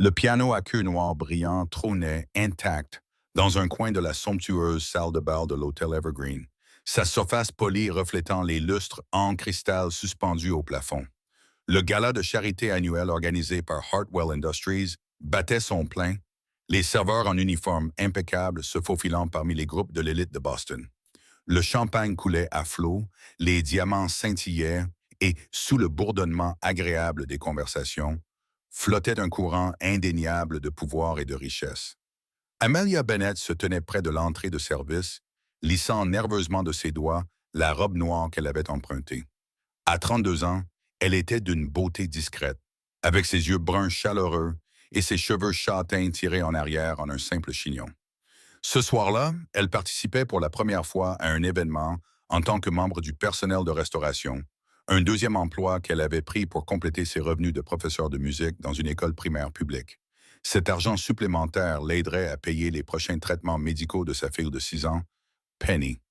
Le piano à queue noire brillant trônait intact dans un coin de la somptueuse salle de bal de l'hôtel Evergreen, sa surface polie reflétant les lustres en cristal suspendus au plafond. Le gala de charité annuel organisé par Hartwell Industries battait son plein, les serveurs en uniforme impeccable se faufilant parmi les groupes de l'élite de Boston. Le champagne coulait à flot, les diamants scintillaient et, sous le bourdonnement agréable des conversations, flottait un courant indéniable de pouvoir et de richesse. Amelia Bennett se tenait près de l'entrée de service, lissant nerveusement de ses doigts la robe noire qu'elle avait empruntée. À 32 ans, elle était d'une beauté discrète, avec ses yeux bruns chaleureux et ses cheveux châtains tirés en arrière en un simple chignon. Ce soir-là, elle participait pour la première fois à un événement en tant que membre du personnel de restauration, un deuxième emploi qu'elle avait pris pour compléter ses revenus de professeur de musique dans une école primaire publique. Cet argent supplémentaire l'aiderait à payer les prochains traitements médicaux de sa fille de 6 ans, Penny.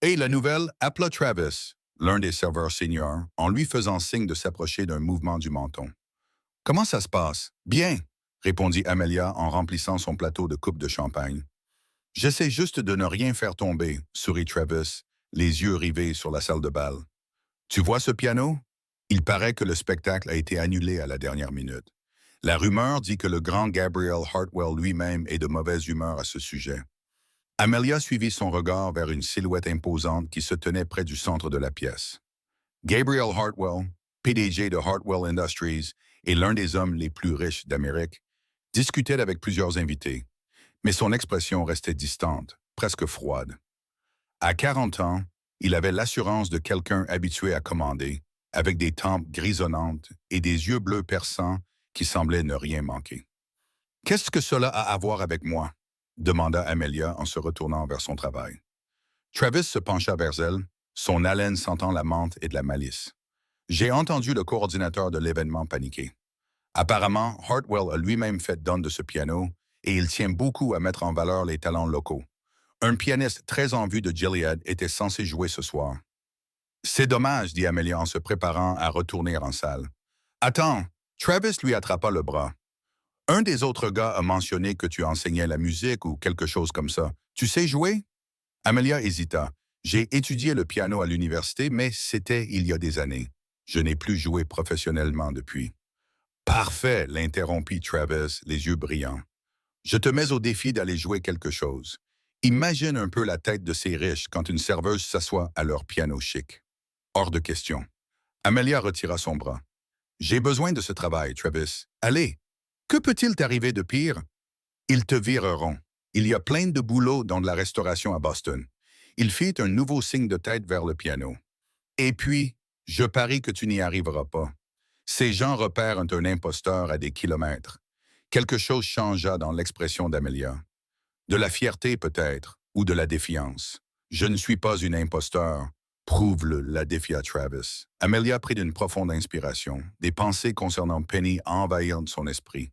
Et la nouvelle appela Travis, l'un des serveurs seniors, en lui faisant signe de s'approcher d'un mouvement du menton. « Comment ça se passe? »« Bien, » répondit Amelia en remplissant son plateau de coupes de champagne. « J'essaie juste de ne rien faire tomber, » sourit Travis, les yeux rivés sur la salle de bal. « Tu vois ce piano? Il paraît que le spectacle a été annulé à la dernière minute. La rumeur dit que le grand Gabriel Hartwell lui-même est de mauvaise humeur à ce sujet. » Amelia suivit son regard vers une silhouette imposante qui se tenait près du centre de la pièce. Gabriel Hartwell, PDG de Hartwell Industries et l'un des hommes les plus riches d'Amérique, discutait avec plusieurs invités, mais son expression restait distante, presque froide. À 40 ans, il avait l'assurance de quelqu'un habitué à commander, avec des tempes grisonnantes et des yeux bleus perçants qui semblaient ne rien manquer. « Qu'est-ce que cela a à voir avec moi? » demanda Amelia en se retournant vers son travail. Travis se pencha vers elle, son haleine sentant la menthe et de la malice. « J'ai entendu le coordinateur de l'événement paniquer. Apparemment, Hartwell a lui-même fait don de ce piano et il tient beaucoup à mettre en valeur les talents locaux. Un pianiste très en vue de Gilead était censé jouer ce soir. »« C'est dommage, » dit Amelia en se préparant à retourner en salle. « Attends, » Travis lui attrapa le bras. « Un des autres gars a mentionné que tu enseignais la musique ou quelque chose comme ça. Tu sais jouer? » Amelia hésita. « J'ai étudié le piano à l'université, mais c'était il y a des années. Je n'ai plus joué professionnellement depuis. »« Parfait, » l'interrompit Travis, les yeux brillants. « Je te mets au défi d'aller jouer quelque chose. Imagine un peu la tête de ces riches quand une serveuse s'assoit à leur piano chic. » Hors de question. Amelia retira son bras. « J'ai besoin de ce travail, Travis. Allez, que peut-il t'arriver de pire? Ils te vireront. Il y a plein de boulot dans de la restauration à Boston. » Il fit un nouveau signe de tête vers le piano. « Et puis, je parie que tu n'y arriveras pas. Ces gens repèrent un imposteur à des kilomètres. » Quelque chose changea dans l'expression d'Amelia. De la fierté peut-être, ou de la défiance. « Je ne suis pas une imposteur. Prouve-le, » la défia Travis. Amelia prit d'une profonde inspiration. Des pensées concernant Penny envahirent son esprit.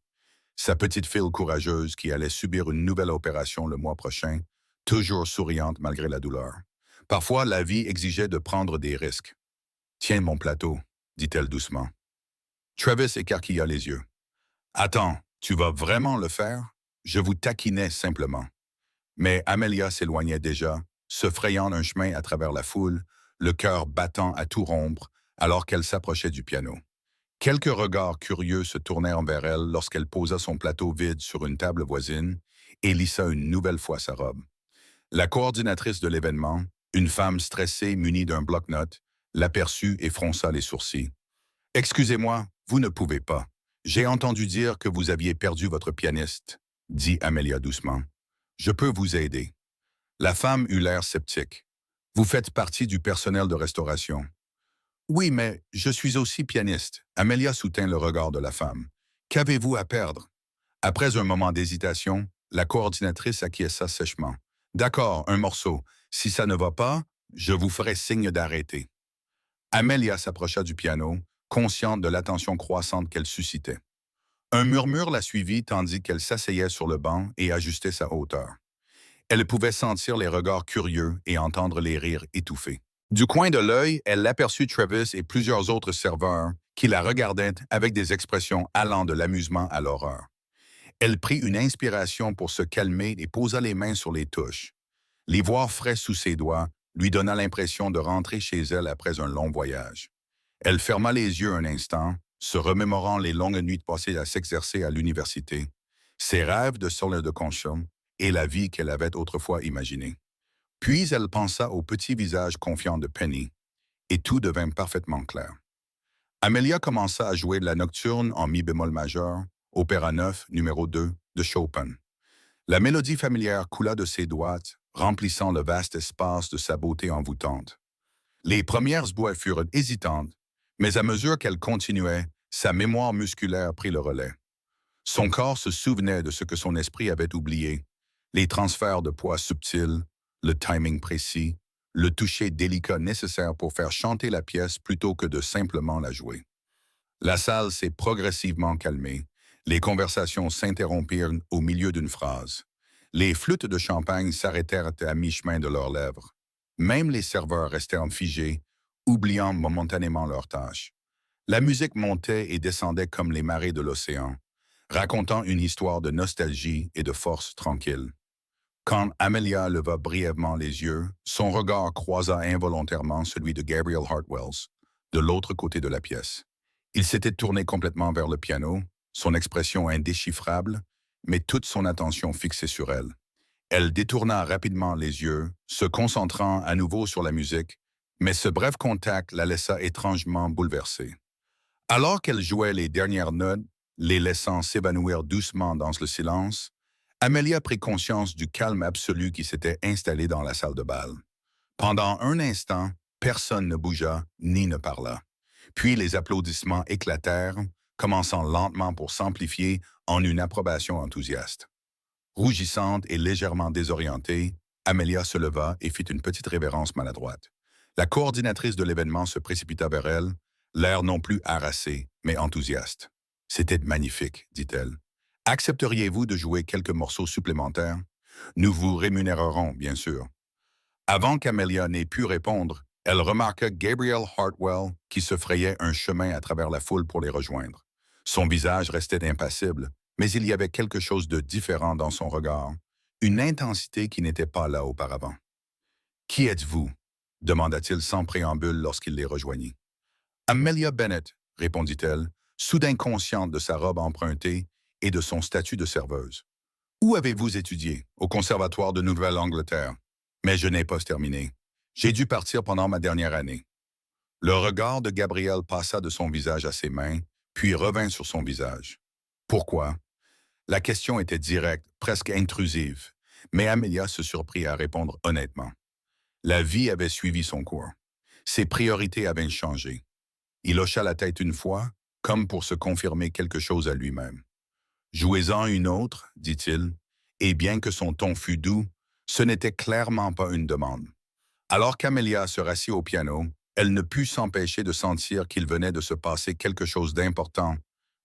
Sa petite fille courageuse qui allait subir une nouvelle opération le mois prochain, toujours souriante malgré la douleur. Parfois, la vie exigeait de prendre des risques. « Tiens mon plateau, » dit-elle doucement. Travis écarquilla les yeux. « Attends, tu vas vraiment le faire? Je vous taquinais simplement. » Mais Amelia s'éloignait déjà, se frayant un chemin à travers la foule, le cœur battant à tout rompre alors qu'elle s'approchait du piano. Quelques regards curieux se tournèrent vers elle lorsqu'elle posa son plateau vide sur une table voisine et lissa une nouvelle fois sa robe. La coordinatrice de l'événement, une femme stressée munie d'un bloc-notes, l'aperçut et fronça les sourcils. « Excusez-moi, vous ne pouvez pas. J'ai entendu dire que vous aviez perdu votre pianiste, » dit Amelia doucement. « Je peux vous aider. » La femme eut l'air sceptique. « Vous faites partie du personnel de restauration. »« Oui, mais je suis aussi pianiste. » Amelia soutint le regard de la femme. « Qu'avez-vous à perdre? » Après un moment d'hésitation, la coordinatrice acquiesça sèchement. « D'accord, un morceau. Si ça ne va pas, je vous ferai signe d'arrêter. » Amelia s'approcha du piano, consciente de l'attention croissante qu'elle suscitait. Un murmure la suivit tandis qu'elle s'asseyait sur le banc et ajustait sa hauteur. Elle pouvait sentir les regards curieux et entendre les rires étouffés. Du coin de l'œil, elle aperçut Travis et plusieurs autres serveurs qui la regardaient avec des expressions allant de l'amusement à l'horreur. Elle prit une inspiration pour se calmer et posa les mains sur les touches. L'ivoire frais sous ses doigts lui donna l'impression de rentrer chez elle après un long voyage. Elle ferma les yeux un instant, se remémorant les longues nuits passées à s'exercer à l'université, ses rêves de solde de conscience et la vie qu'elle avait autrefois imaginée. Puis elle pensa au petit visage confiant de Penny, et tout devint parfaitement clair. Amelia commença à jouer la nocturne en mi bémol majeur, opéra 9, numéro 2, de Chopin. La mélodie familière coula de ses doigts, remplissant le vaste espace de sa beauté envoûtante. Les premières voix furent hésitantes, mais à mesure qu'elle continuait, sa mémoire musculaire prit le relais. Son corps se souvenait de ce que son esprit avait oublié, les transferts de poids subtils, le timing précis, le toucher délicat nécessaire pour faire chanter la pièce plutôt que de simplement la jouer. La salle s'est progressivement calmée. Les conversations s'interrompirent au milieu d'une phrase. Les flûtes de champagne s'arrêtèrent à mi-chemin de leurs lèvres. Même les serveurs restèrent figés, oubliant momentanément leurs tâches. La musique montait et descendait comme les marées de l'océan, racontant une histoire de nostalgie et de force tranquille. Quand Amelia leva brièvement les yeux, son regard croisa involontairement celui de Gabriel Hartwells, de l'autre côté de la pièce. Il s'était tourné complètement vers le piano, son expression indéchiffrable, mais toute son attention fixée sur elle. Elle détourna rapidement les yeux, se concentrant à nouveau sur la musique, mais ce bref contact la laissa étrangement bouleversée. Alors qu'elle jouait les dernières notes, les laissant s'évanouir doucement dans le silence, Amelia prit conscience du calme absolu qui s'était installé dans la salle de bal. Pendant un instant, personne ne bougea ni ne parla. Puis les applaudissements éclatèrent, commençant lentement pour s'amplifier en une approbation enthousiaste. Rougissante et légèrement désorientée, Amelia se leva et fit une petite révérence maladroite. La coordinatrice de l'événement se précipita vers elle, l'air non plus harassé, mais enthousiaste. « C'était magnifique, dit-elle. Accepteriez-vous de jouer quelques morceaux supplémentaires? Nous vous rémunérerons, bien sûr. » Avant qu'Amelia n'ait pu répondre, elle remarqua Gabriel Hartwell qui se frayait un chemin à travers la foule pour les rejoindre. Son visage restait impassible, mais il y avait quelque chose de différent dans son regard, une intensité qui n'était pas là auparavant. « Qui êtes-vous? » demanda-t-il sans préambule lorsqu'il les rejoignit. « Amelia Bennett, » répondit-elle, soudain consciente de sa robe empruntée et de son statut de serveuse. « Où avez-vous étudié? Au Conservatoire de Nouvelle-Angleterre. Mais je n'ai pas terminé. J'ai dû partir pendant ma dernière année. » Le regard de Gabriel passa de son visage à ses mains, puis revint sur son visage. Pourquoi? La question était directe, presque intrusive, mais Amelia se surprit à répondre honnêtement. La vie avait suivi son cours. Ses priorités avaient changé. Il hocha la tête une fois, comme pour se confirmer quelque chose à lui-même. « Jouez-en une autre, dit-il, et bien que son ton fût doux, ce n'était clairement pas une demande. Alors qu'Amelia se rassit au piano, elle ne put s'empêcher de sentir qu'il venait de se passer quelque chose d'important,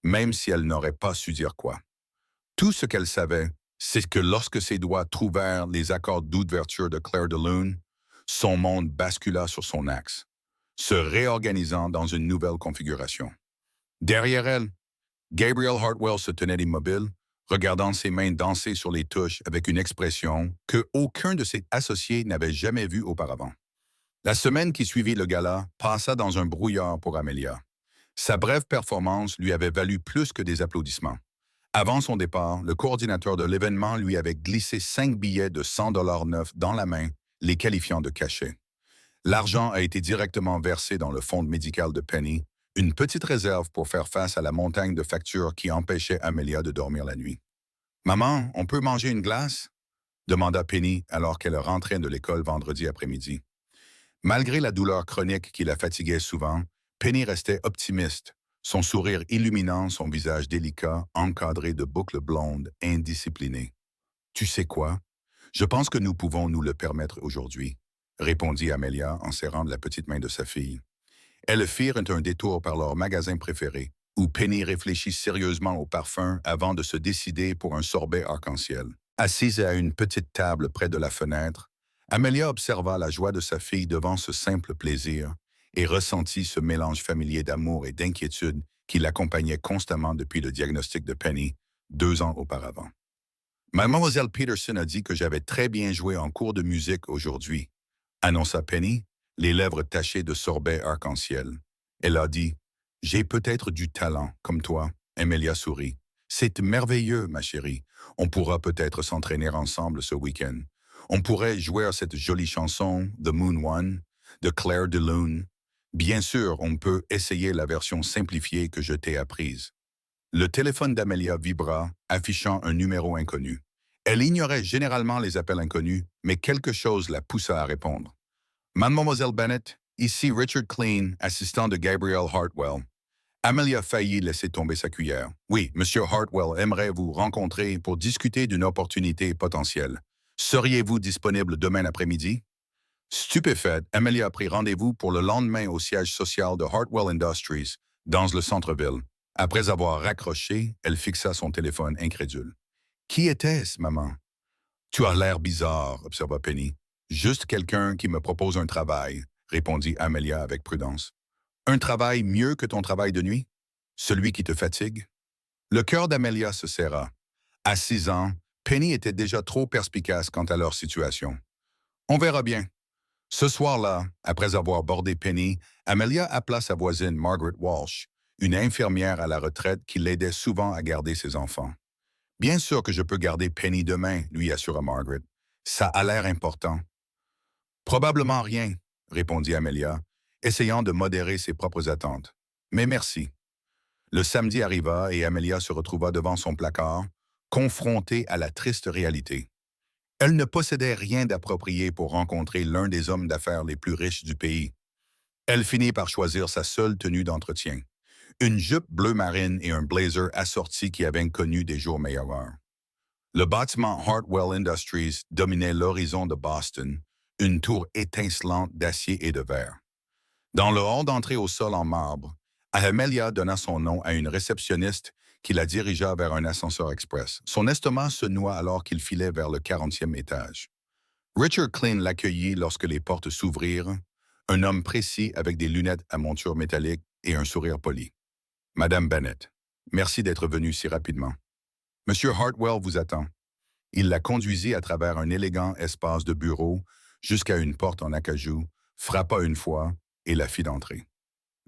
même si elle n'aurait pas su dire quoi. Tout ce qu'elle savait, c'est que lorsque ses doigts trouvèrent les accords d'ouverture de Clair de Lune, son monde bascula sur son axe, se réorganisant dans une nouvelle configuration. Derrière elle, Gabriel Hartwell se tenait immobile, regardant ses mains danser sur les touches avec une expression que aucun de ses associés n'avait jamais vue auparavant. La semaine qui suivit le gala passa dans un brouillard pour Amelia. Sa brève performance lui avait valu plus que des applaudissements. Avant son départ, le coordinateur de l'événement lui avait glissé 5 billets de 100 $ neufs dans la main, les qualifiant de cachets. L'argent a été directement versé dans le fonds médical de Penny, une petite réserve pour faire face à la montagne de factures qui empêchait Amelia de dormir la nuit. « Maman, on peut manger une glace? » demanda Penny alors qu'elle rentrait de l'école vendredi après-midi. Malgré la douleur chronique qui la fatiguait souvent, Penny restait optimiste, son sourire illuminant son visage délicat encadré de boucles blondes indisciplinées. « Tu sais quoi? Je pense que nous pouvons nous le permettre aujourd'hui, » répondit Amelia en serrant la petite main de sa fille. Elles firent un détour par leur magasin préféré, où Penny réfléchit sérieusement au parfum avant de se décider pour un sorbet arc-en-ciel. Assise à une petite table près de la fenêtre, Amelia observa la joie de sa fille devant ce simple plaisir et ressentit ce mélange familier d'amour et d'inquiétude qui l'accompagnait constamment depuis le diagnostic de Penny, 2 ans auparavant. Mademoiselle Peterson a dit que j'avais très bien joué en cours de musique aujourd'hui, annonça Penny, les lèvres tachées de sorbet arc-en-ciel. Elle a dit, j'ai peut-être du talent, comme toi. Amelia sourit. C'est merveilleux, ma chérie. On pourra peut-être s'entraîner ensemble ce week-end. On pourrait jouer à cette jolie chanson, The Moon One, de Claire de Lune. Bien sûr, on peut essayer la version simplifiée que je t'ai apprise. Le téléphone d'Amelia vibra, affichant un numéro inconnu. Elle ignorait généralement les appels inconnus, mais quelque chose la poussa à répondre. Mademoiselle Bennett, ici Richard Clean, assistant de Gabriel Hartwell. Amelia faillit laisser tomber sa cuillère. Oui, Monsieur Hartwell aimerait vous rencontrer pour discuter d'une opportunité potentielle. Seriez-vous disponible demain après-midi? Stupéfaite, Amelia a pris rendez-vous pour le lendemain au siège social de Hartwell Industries, dans le centre-ville. Après avoir raccroché, elle fixa son téléphone incrédule. Qui était-ce, maman? Tu as l'air bizarre, observa Penny. Juste quelqu'un qui me propose un travail, répondit Amelia avec prudence. Un travail mieux que ton travail de nuit? Celui qui te fatigue? Le cœur d'Amelia se serra. À 6 ans, Penny était déjà trop perspicace quant à leur situation. On verra bien. Ce soir-là, après avoir bordé Penny, Amelia appela sa voisine Margaret Walsh, une infirmière à la retraite qui l'aidait souvent à garder ses enfants. Bien sûr que je peux garder Penny demain, lui assura Margaret. Ça a l'air important. Probablement rien, répondit Amelia, essayant de modérer ses propres attentes. Mais merci. Le samedi arriva et Amelia se retrouva devant son placard, confrontée à la triste réalité. Elle ne possédait rien d'approprié pour rencontrer l'un des hommes d'affaires les plus riches du pays. Elle finit par choisir sa seule tenue d'entretien. Une jupe bleu marine et un blazer assorti qui avaient connu des jours meilleurs. Le bâtiment Hartwell Industries dominait l'horizon de Boston, une tour étincelante d'acier et de verre. Dans le hall d'entrée au sol en marbre, Amelia donna son nom à une réceptionniste qui la dirigea vers un ascenseur express. Son estomac se noua alors qu'il filait vers le 40e étage. Richard Clean l'accueillit lorsque les portes s'ouvrirent, un homme précis avec des lunettes à monture métallique et un sourire poli. Madame Bennett, merci d'être venue si rapidement. Monsieur Hartwell vous attend. Il la conduisit à travers un élégant espace de bureau jusqu'à une porte en acajou, frappa une fois et la fit entrer.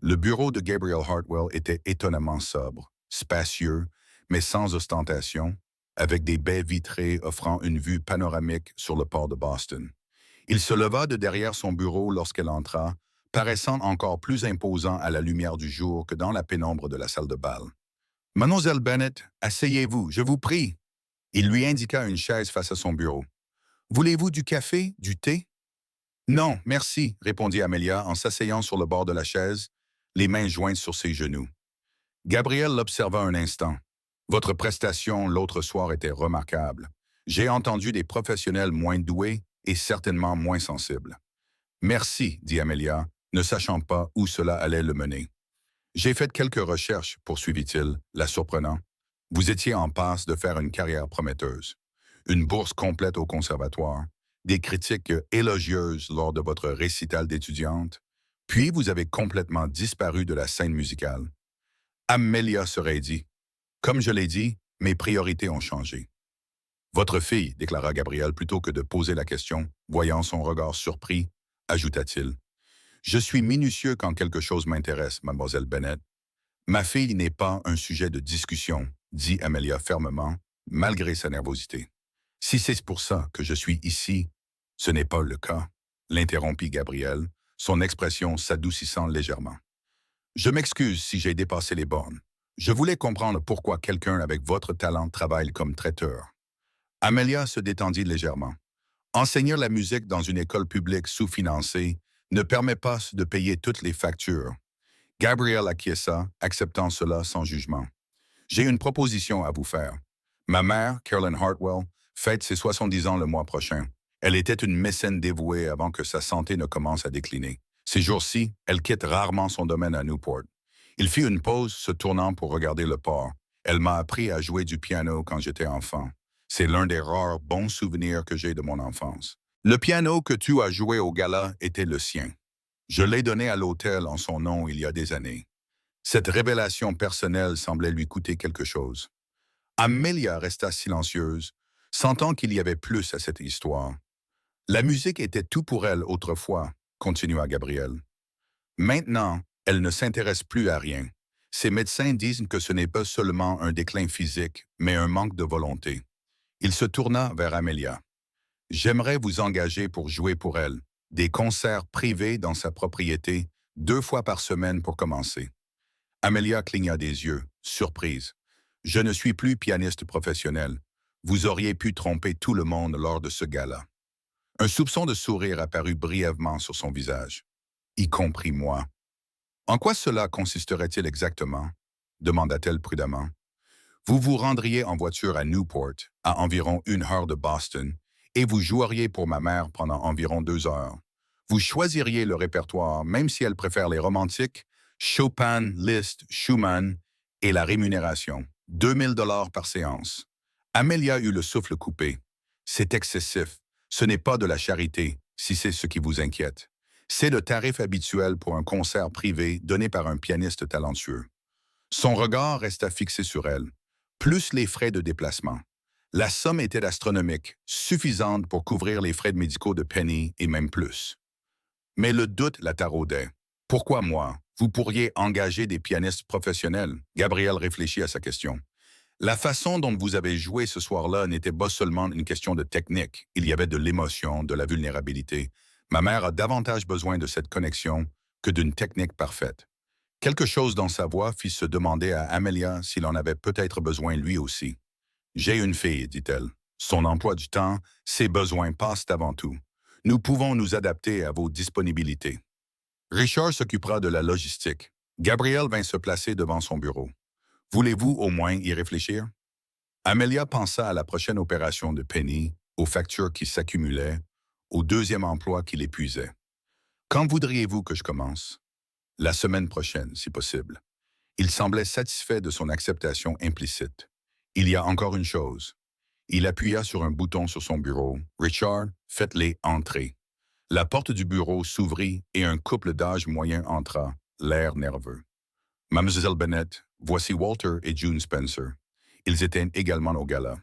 Le bureau de Gabriel Hartwell était étonnamment sobre, spacieux, mais sans ostentation, avec des baies vitrées offrant une vue panoramique sur le port de Boston. Il se leva de derrière son bureau lorsqu'elle entra, paraissant encore plus imposant à la lumière du jour que dans la pénombre de la salle de bal. « Mademoiselle Bennett, asseyez-vous, je vous prie. » Il lui indiqua une chaise face à son bureau. « Voulez-vous du café, du thé? »« Non, merci, » répondit Amelia en s'asseyant sur le bord de la chaise, les mains jointes sur ses genoux. Gabriel l'observa un instant. « Votre prestation l'autre soir était remarquable. J'ai entendu des professionnels moins doués et certainement moins sensibles. »« Merci, » dit Amelia, ne sachant pas où cela allait le mener. « J'ai fait quelques recherches, poursuivit-il, la surprenant. Vous étiez en passe de faire une carrière prometteuse. Une bourse complète au conservatoire, des critiques élogieuses lors de votre récital d'étudiante, puis vous avez complètement disparu de la scène musicale. » Amelia se raidit. « Comme je l'ai dit, mes priorités ont changé. »« Votre fille, » déclara Gabriel plutôt que de poser la question, voyant son regard surpris, ajouta-t-il. « Je suis minutieux quand quelque chose m'intéresse, mademoiselle Bennett. Ma fille n'est pas un sujet de discussion, » dit Amelia fermement, malgré sa nervosité. « Si c'est pour ça que je suis ici, ce n'est pas le cas, » l'interrompit Gabriel, son expression s'adoucissant légèrement. « Je m'excuse si j'ai dépassé les bornes. Je voulais comprendre pourquoi quelqu'un avec votre talent travaille comme traiteur. » Amelia se détendit légèrement. Enseigner la musique dans une école publique sous-financée ne permet pas de payer toutes les factures. Gabriel acquiesça, acceptant cela sans jugement. « J'ai une proposition à vous faire. Ma mère, Carolyn Hartwell, fête ses 70 ans le mois prochain. Elle était une mécène dévouée avant que sa santé ne commence à décliner. Ces jours-ci, elle quitte rarement son domaine à Newport. Il fit une pause, se tournant pour regarder le port. Elle m'a appris à jouer du piano quand j'étais enfant. C'est l'un des rares bons souvenirs que j'ai de mon enfance. Le piano que tu as joué au gala était le sien. Je l'ai donné à l'hôtel en son nom il y a des années. » Cette révélation personnelle semblait lui coûter quelque chose. Amelia resta silencieuse, sentant qu'il y avait plus à cette histoire. La musique était tout pour elle autrefois, continua Gabriel. Maintenant, elle ne s'intéresse plus à rien. Ses médecins disent que ce n'est pas seulement un déclin physique, mais un manque de volonté. Il se tourna vers Amelia. J'aimerais vous engager pour jouer pour elle. Des concerts privés dans sa propriété, 2 fois par semaine pour commencer. Amelia cligna des yeux, surprise. Je ne suis plus pianiste professionnel. Vous auriez pu tromper tout le monde lors de ce gala. Un soupçon de sourire apparut brièvement sur son visage, y compris moi. En quoi cela consisterait-il exactement? Demanda-t-elle prudemment. Vous vous rendriez en voiture à Newport, à environ 1 heure de Boston, et vous joueriez pour ma mère pendant environ 2 heures. Vous choisiriez le répertoire, même si elle préfère les romantiques, Chopin, Liszt, Schumann, et la rémunération, 2 000 $ par séance. Amelia eut le souffle coupé. C'est excessif. Ce n'est pas de la charité, si c'est ce qui vous inquiète. C'est le tarif habituel pour un concert privé donné par un pianiste talentueux. Son regard resta fixé sur elle, plus les frais de déplacement. La somme était astronomique, suffisante pour couvrir les frais médicaux de Penny et même plus. Mais le doute la taraudait. Pourquoi moi? Vous pourriez engager des pianistes professionnels. Gabriel réfléchit à sa question. La façon dont vous avez joué ce soir-là n'était pas seulement une question de technique. Il y avait de l'émotion, de la vulnérabilité. Ma mère a davantage besoin de cette connexion que d'une technique parfaite. Quelque chose dans sa voix fit se demander à Amelia s'il en avait peut-être besoin lui aussi. J'ai une fille, dit-elle. Son emploi du temps, ses besoins passent avant tout. Nous pouvons nous adapter à vos disponibilités. Richard s'occupera de la logistique. Gabriel vint se placer devant son bureau. Voulez-vous au moins y réfléchir? Amelia pensa à la prochaine opération de Penny, aux factures qui s'accumulaient, au deuxième emploi qui l'épuisait. Quand voudriez-vous que je commence? La semaine prochaine, si possible. Il semblait satisfait de son acceptation implicite. Il y a encore une chose. Il appuya sur un bouton sur son bureau. Richard, faites-les entrer. La porte du bureau s'ouvrit et un couple d'âge moyen entra, l'air nerveux. Mademoiselle Bennett, voici Walter et June Spencer. Ils étaient également au gala.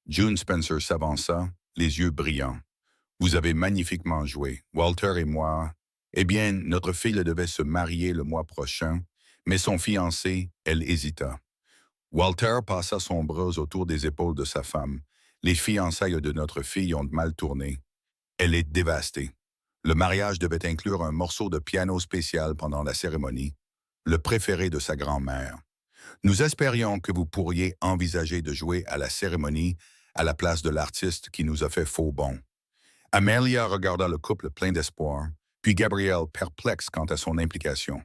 June Spencer s'avança, les yeux brillants. Vous avez magnifiquement joué, Walter et moi. Eh bien, notre fille devait se marier le mois prochain, mais son fiancé, elle hésita. Walter passa son bras autour des épaules de sa femme. Les fiançailles de notre fille ont mal tourné. Elle est dévastée. Le mariage devait inclure un morceau de piano spécial pendant la cérémonie, le préféré de sa grand-mère. Nous espérions que vous pourriez envisager de jouer à la cérémonie à la place de l'artiste qui nous a fait faux bond. Amelia regarda le couple plein d'espoir, puis Gabriel perplexe quant à son implication.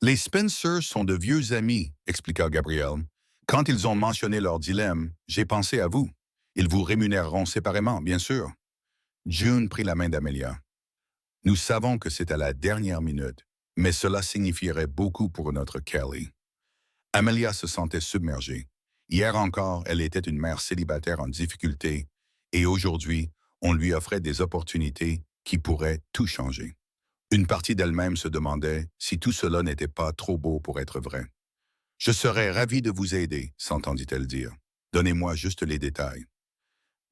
Les Spencer sont de vieux amis, expliqua Gabriel. Quand ils ont mentionné leur dilemme, j'ai pensé à vous. Ils vous rémunéreront séparément, bien sûr. June prit la main d'Amelia. Nous savons que c'est à la dernière minute, mais cela signifierait beaucoup pour notre Kelly. Amelia se sentait submergée. Hier encore, elle était une mère célibataire en difficulté, et aujourd'hui, on lui offrait des opportunités qui pourraient tout changer. Une partie d'elle-même se demandait si tout cela n'était pas trop beau pour être vrai. « Je serais ravie de vous aider », s'entendit-elle dire. « Donnez-moi juste les détails. »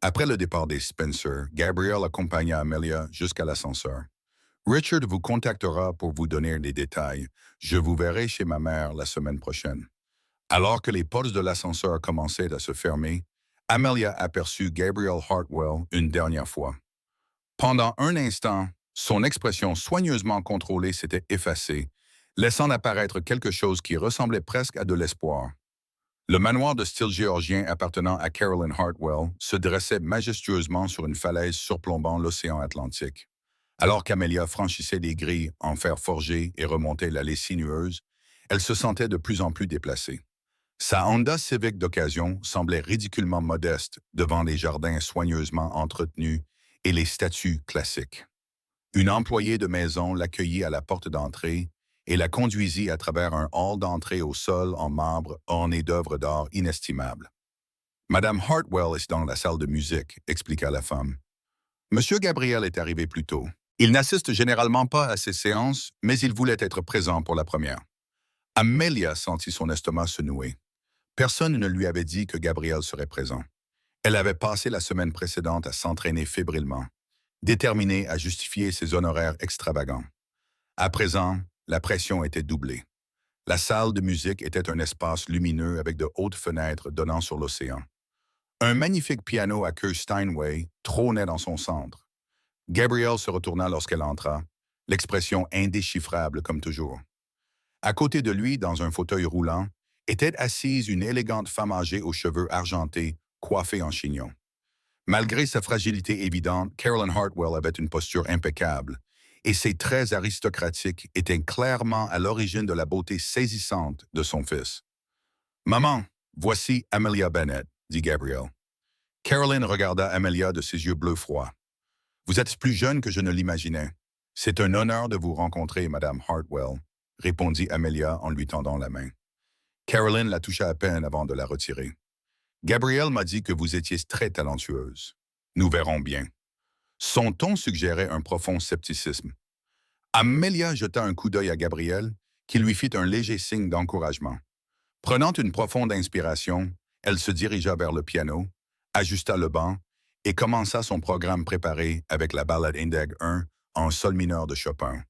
Après le départ des Spencer, Gabriel accompagna Amelia jusqu'à l'ascenseur. « Richard vous contactera pour vous donner des détails. Je vous verrai chez ma mère la semaine prochaine. » Alors que les portes de l'ascenseur commençaient à se fermer, Amelia aperçut Gabriel Hartwell une dernière fois. Pendant un instant, son expression soigneusement contrôlée s'était effacée, laissant apparaître quelque chose qui ressemblait presque à de l'espoir. Le manoir de style géorgien appartenant à Caroline Hartwell se dressait majestueusement sur une falaise surplombant l'océan Atlantique. Alors qu'Amelia franchissait les grilles en fer forgé et remontait l'allée sinueuse, elle se sentait de plus en plus déplacée. Sa Honda Civic d'occasion semblait ridiculement modeste devant les jardins soigneusement entretenus et les statues classiques. Une employée de maison l'accueillit à la porte d'entrée et la conduisit à travers un hall d'entrée au sol en marbre orné d'œuvres d'art inestimables. « Madame Hartwell est dans la salle de musique », expliqua la femme. « Monsieur Gabriel est arrivé plus tôt. Il n'assiste généralement pas à ces séances, mais il voulait être présent pour la première. » Amelia sentit son estomac se nouer. Personne ne lui avait dit que Gabriel serait présent. Elle avait passé la semaine précédente à s'entraîner fébrilement, déterminée à justifier ses honoraires extravagants. À présent, la pression était doublée. La salle de musique était un espace lumineux avec de hautes fenêtres donnant sur l'océan. Un magnifique piano à queue Steinway trônait dans son centre. Gabrielle se retourna lorsqu'elle entra, l'expression indéchiffrable comme toujours. À côté de lui, dans un fauteuil roulant, était assise une élégante femme âgée aux cheveux argentés, coiffée en chignon. Malgré sa fragilité évidente, Carolyn Hartwell avait une posture impeccable, et ses traits aristocratiques étaient clairement à l'origine de la beauté saisissante de son fils. « Maman, voici Amelia Bennett », dit Gabrielle. Carolyn regarda Amelia de ses yeux bleus froids. « Vous êtes plus jeune que je ne l'imaginais. C'est un honneur de vous rencontrer, Madame Hartwell », répondit Amelia en lui tendant la main. Carolyn la toucha à peine avant de la retirer. « Gabrielle m'a dit que vous étiez très talentueuse. Nous verrons bien. » Son ton suggérait un profond scepticisme. Amelia jeta un coup d'œil à Gabrielle, qui lui fit un léger signe d'encouragement. Prenant une profonde inspiration, elle se dirigea vers le piano, ajusta le banc et commença son programme préparé avec la ballade Index 1 en sol mineur de Chopin.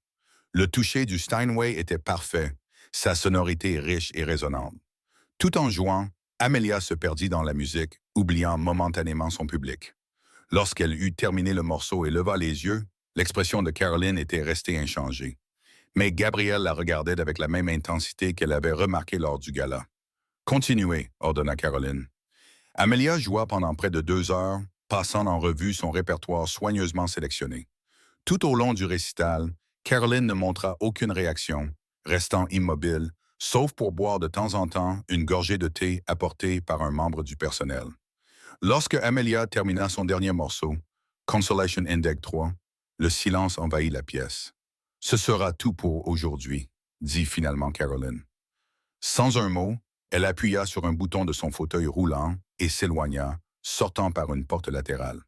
Le toucher du Steinway était parfait, sa sonorité riche et résonnante. Tout en jouant, Amelia se perdit dans la musique, oubliant momentanément son public. Lorsqu'elle eut terminé le morceau et leva les yeux, l'expression de Caroline était restée inchangée. Mais Gabrielle la regardait avec la même intensité qu'elle avait remarquée lors du gala. « Continuez », ordonna Caroline. Amelia joua pendant près de 2 heures, passant en revue son répertoire soigneusement sélectionné. Tout au long du récital, Caroline ne montra aucune réaction, restant immobile, sauf pour boire de temps en temps une gorgée de thé apportée par un membre du personnel. Lorsque Amelia termina son dernier morceau, Consolation Index 3, le silence envahit la pièce. « Ce sera tout pour aujourd'hui », dit finalement Caroline. Sans un mot, elle appuya sur un bouton de son fauteuil roulant et s'éloigna, sortant par une porte latérale.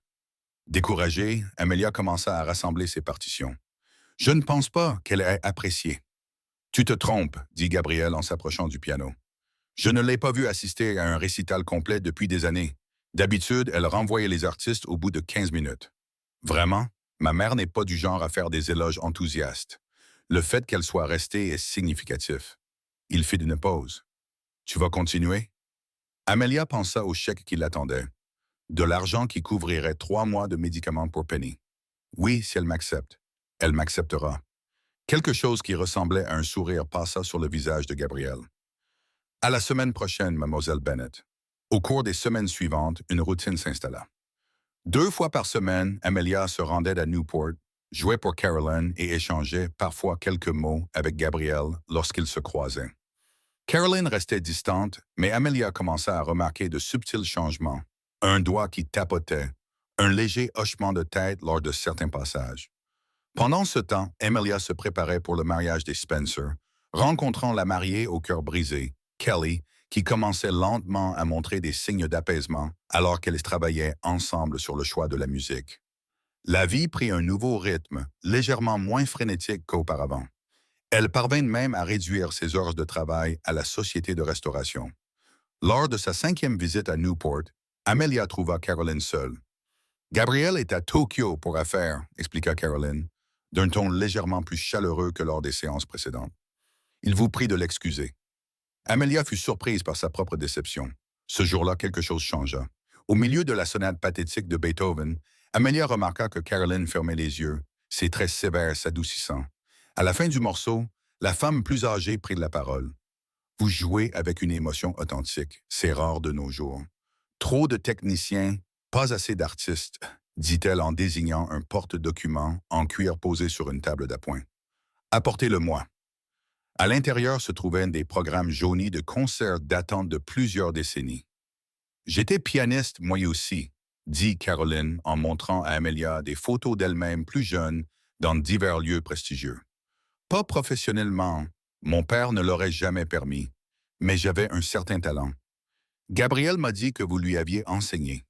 Découragée, Amelia commença à rassembler ses partitions. « Je ne pense pas qu'elle ait apprécié. »« Tu te trompes, » dit Gabrielle en s'approchant du piano. « Je ne l'ai pas vue assister à un récital complet depuis des années. D'habitude, elle renvoyait les artistes au bout de 15 minutes. Vraiment, ma mère n'est pas du genre à faire des éloges enthousiastes. Le fait qu'elle soit restée est significatif. » Il fit une pause. « Tu vas continuer ?» Amelia pensa au chèque qui l'attendait. De l'argent qui couvrirait 3 mois de médicaments pour Penny. Oui, si elle m'accepte. Elle m'acceptera. Quelque chose qui ressemblait à un sourire passa sur le visage de Gabrielle. « À la semaine prochaine, mademoiselle Bennett. » Au cours des semaines suivantes, une routine s'installa. 2 fois par semaine, Amelia se rendait à Newport, jouait pour Caroline et échangeait parfois quelques mots avec Gabrielle lorsqu'ils se croisaient. Caroline restait distante, mais Amelia commença à remarquer de subtils changements. Un doigt qui tapotait, un léger hochement de tête lors de certains passages. Pendant ce temps, Amelia se préparait pour le mariage des Spencer, rencontrant la mariée au cœur brisé, Kelly, qui commençait lentement à montrer des signes d'apaisement alors qu'elles travaillaient ensemble sur le choix de la musique. La vie prit un nouveau rythme, légèrement moins frénétique qu'auparavant. Elle parvint même à réduire ses heures de travail à la société de restauration. Lors de sa 5e visite à Newport, Amelia trouva Caroline seule. « Gabrielle est à Tokyo pour affaires », expliqua Caroline, d'un ton légèrement plus chaleureux que lors des séances précédentes. Il vous prie de l'excuser. Amelia fut surprise par sa propre déception. Ce jour-là, quelque chose changea. Au milieu de la sonate pathétique de Beethoven, Amelia remarqua que Caroline fermait les yeux, ses traits sévères s'adoucissant. À la fin du morceau, la femme plus âgée prit la parole. « Vous jouez avec une émotion authentique. C'est rare de nos jours. Trop de techniciens, pas assez d'artistes, » dit-elle en désignant un porte-document en cuir posé sur une table d'appoint. « Apportez-le-moi. » À l'intérieur se trouvaient des programmes jaunis de concerts datant de plusieurs décennies. « J'étais pianiste, moi aussi, » dit Caroline en montrant à Amelia des photos d'elle-même plus jeune dans divers lieux prestigieux. « Pas professionnellement, mon père ne l'aurait jamais permis, mais j'avais un certain talent. Gabrielle m'a dit que vous lui aviez enseigné. »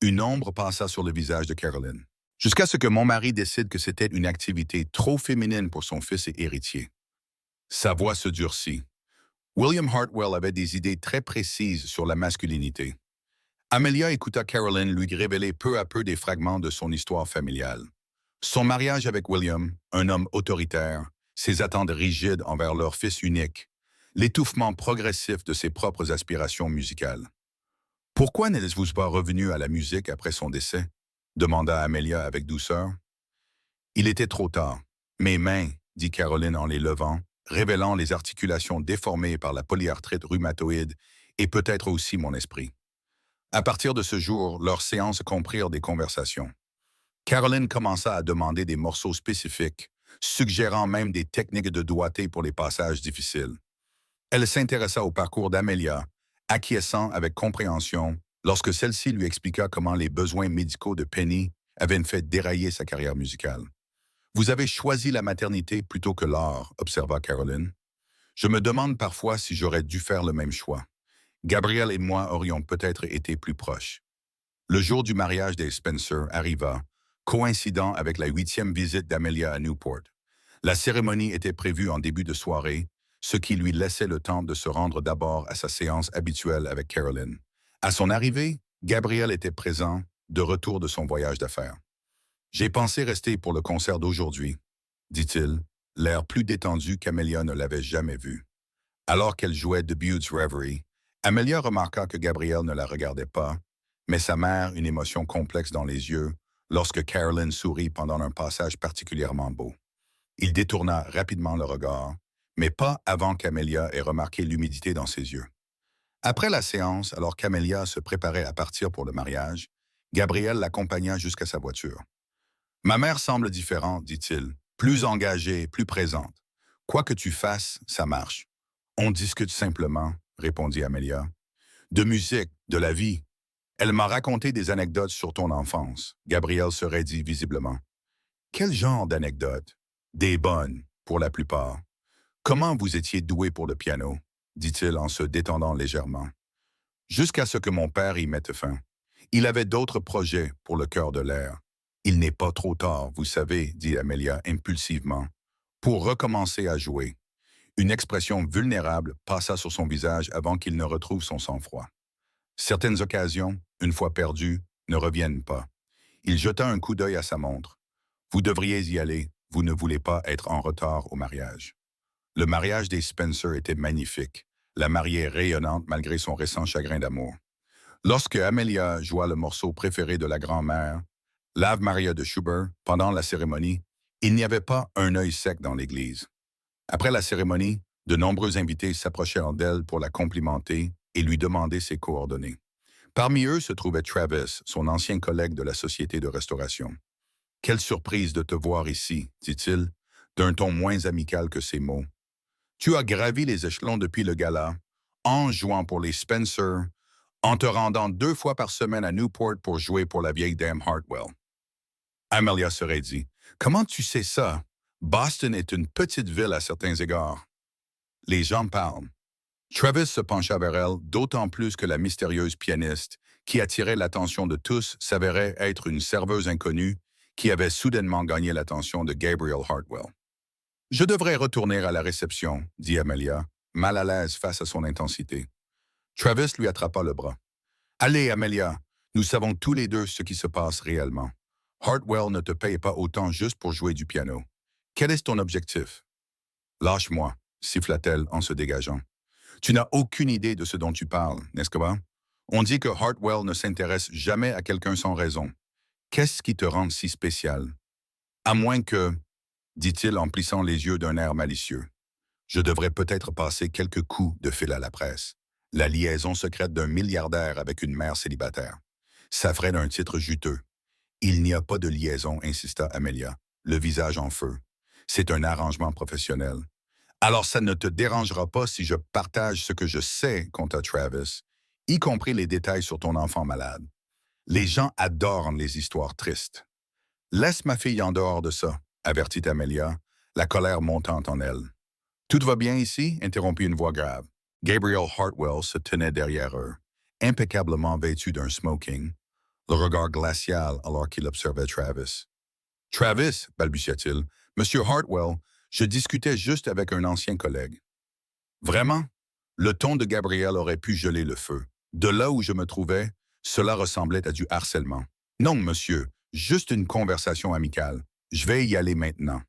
Une ombre passa sur le visage de Caroline. « Jusqu'à ce que mon mari décide que c'était une activité trop féminine pour son fils et héritier. » Sa voix se durcit. William Hartwell avait des idées très précises sur la masculinité. Amelia écouta Caroline lui révéler peu à peu des fragments de son histoire familiale. Son mariage avec William, un homme autoritaire, ses attentes rigides envers leur fils unique, l'étouffement progressif de ses propres aspirations musicales. Pourquoi n'êtes-vous pas revenu à la musique après son décès? Demanda Amelia avec douceur. Il était trop tard. Mes mains, dit Caroline en les levant, révélant les articulations déformées par la polyarthrite rhumatoïde et peut-être aussi mon esprit. À partir de ce jour, leurs séances comprirent des conversations. Caroline commença à demander des morceaux spécifiques, suggérant même des techniques de doigté pour les passages difficiles. Elle s'intéressa au parcours d'Amelia, acquiesçant avec compréhension lorsque celle-ci lui expliqua comment les besoins médicaux de Penny avaient fait dérailler sa carrière musicale. Vous avez choisi la maternité plutôt que l'art, observa Caroline. Je me demande parfois si j'aurais dû faire le même choix. Gabriel et moi aurions peut-être été plus proches. Le jour du mariage des Spencer arriva, coïncidant avec la 8e visite d'Amelia à Newport. La cérémonie était prévue en début de soirée, ce qui lui laissait le temps de se rendre d'abord à sa séance habituelle avec Caroline. À son arrivée, Gabriel était présent, de retour de son voyage d'affaires. J'ai pensé rester pour le concert d'aujourd'hui, dit-il, l'air plus détendu qu'Amelia ne l'avait jamais vu. Alors qu'elle jouait The Buttes Reverie, Amelia remarqua que Gabriel ne la regardait pas, mais sa mère une émotion complexe dans les yeux lorsque Caroline sourit pendant un passage particulièrement beau. Il détourna rapidement le regard, mais pas avant qu'Amelia ait remarqué l'humidité dans ses yeux. Après la séance, alors qu'Amelia se préparait à partir pour le mariage, Gabriel l'accompagna jusqu'à sa voiture. Ma mère semble différente, dit-il, plus engagée, plus présente. Quoi que tu fasses, ça marche. On discute simplement, répondit Amelia. De musique, de la vie. Elle m'a raconté des anecdotes sur ton enfance. Gabriel se raidit visiblement. Quel genre d'anecdotes? Des bonnes, pour la plupart. Comment vous étiez doué pour le piano? Dit-il en se détendant légèrement. Jusqu'à ce que mon père y mette fin. Il avait d'autres projets pour le cœur de l'air. Il n'est pas trop tard, vous savez, dit Amelia impulsivement, pour recommencer à jouer. Une expression vulnérable passa sur son visage avant qu'il ne retrouve son sang-froid. Certaines occasions, une fois perdues, ne reviennent pas. Il jeta un coup d'œil à sa montre. Vous devriez y aller, vous ne voulez pas être en retard au mariage. Le mariage des Spencer était magnifique, la mariée rayonnante malgré son récent chagrin d'amour. Lorsque Amelia joua le morceau préféré de la grand-mère, l'Ave Maria de Schubert, pendant la cérémonie, il n'y avait pas un œil sec dans l'église. Après la cérémonie, de nombreux invités s'approchèrent d'elle pour la complimenter et lui demander ses coordonnées. Parmi eux se trouvait Travis, son ancien collègue de la société de restauration. « Quelle surprise de te voir ici, dit-il, d'un ton moins amical que ses mots. Tu as gravi les échelons depuis le gala, en jouant pour les Spencer, en te rendant 2 fois par semaine à Newport pour jouer pour la vieille dame Hartwell. » Amelia se raidit. « Comment tu sais ça? Boston est une petite ville à certains égards. » Les gens parlent. Travis se pencha vers elle, d'autant plus que la mystérieuse pianiste, qui attirait l'attention de tous, s'avérait être une serveuse inconnue qui avait soudainement gagné l'attention de Gabriel Hartwell. « Je devrais retourner à la réception, » dit Amelia, mal à l'aise face à son intensité. Travis lui attrapa le bras. « Allez, Amelia, nous savons tous les deux ce qui se passe réellement. Hartwell ne te paye pas autant juste pour jouer du piano. Quel est ton objectif? »« Lâche-moi, » siffla-t-elle en se dégageant. « Tu n'as aucune idée de ce dont tu parles, n'est-ce pas? On dit que Hartwell ne s'intéresse jamais à quelqu'un sans raison. Qu'est-ce qui te rend si spécial? À moins que, dit-il en plissant les yeux d'un air malicieux. Je devrais peut-être passer quelques coups de fil à la presse. La liaison secrète d'un milliardaire avec une mère célibataire. Ça ferait d'un titre juteux. Il n'y a pas de liaison, insista Amelia, le visage en feu. C'est un arrangement professionnel. Alors ça ne te dérangera pas si je partage ce que je sais quant à Travis, y compris les détails sur ton enfant malade. Les gens adorent les histoires tristes. Laisse ma fille en dehors de ça, avertit Amelia, la colère montant en elle. Tout va bien ici? Interrompit une voix grave. Gabriel Hartwell se tenait derrière eux, impeccablement vêtu d'un smoking, le regard glacial alors qu'il observait Travis. Travis, balbutia-t-il, Monsieur Hartwell, je discutais juste avec un ancien collègue. Vraiment? Le ton de Gabrielle aurait pu geler le feu. De là où je me trouvais, cela ressemblait à du harcèlement. Non, monsieur, juste une conversation amicale. Je vais y aller maintenant.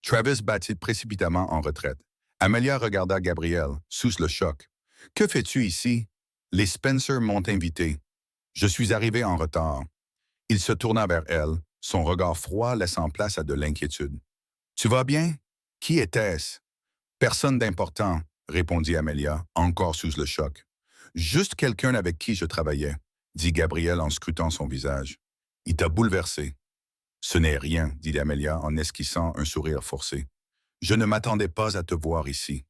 Travis battit précipitamment en retraite. Amelia regarda Gabrielle, sous le choc. Que fais-tu ici? Les Spencer m'ont invité. Je suis arrivé en retard. Il se tourna vers elle, son regard froid laissant place à de l'inquiétude. Tu vas bien? Qui était-ce? Personne d'important, répondit Amelia, encore sous le choc. Juste quelqu'un avec qui je travaillais, dit Gabriel en scrutant son visage. Il t'a bouleversé. Ce n'est rien, dit Amelia en esquissant un sourire forcé. Je ne m'attendais pas à te voir ici.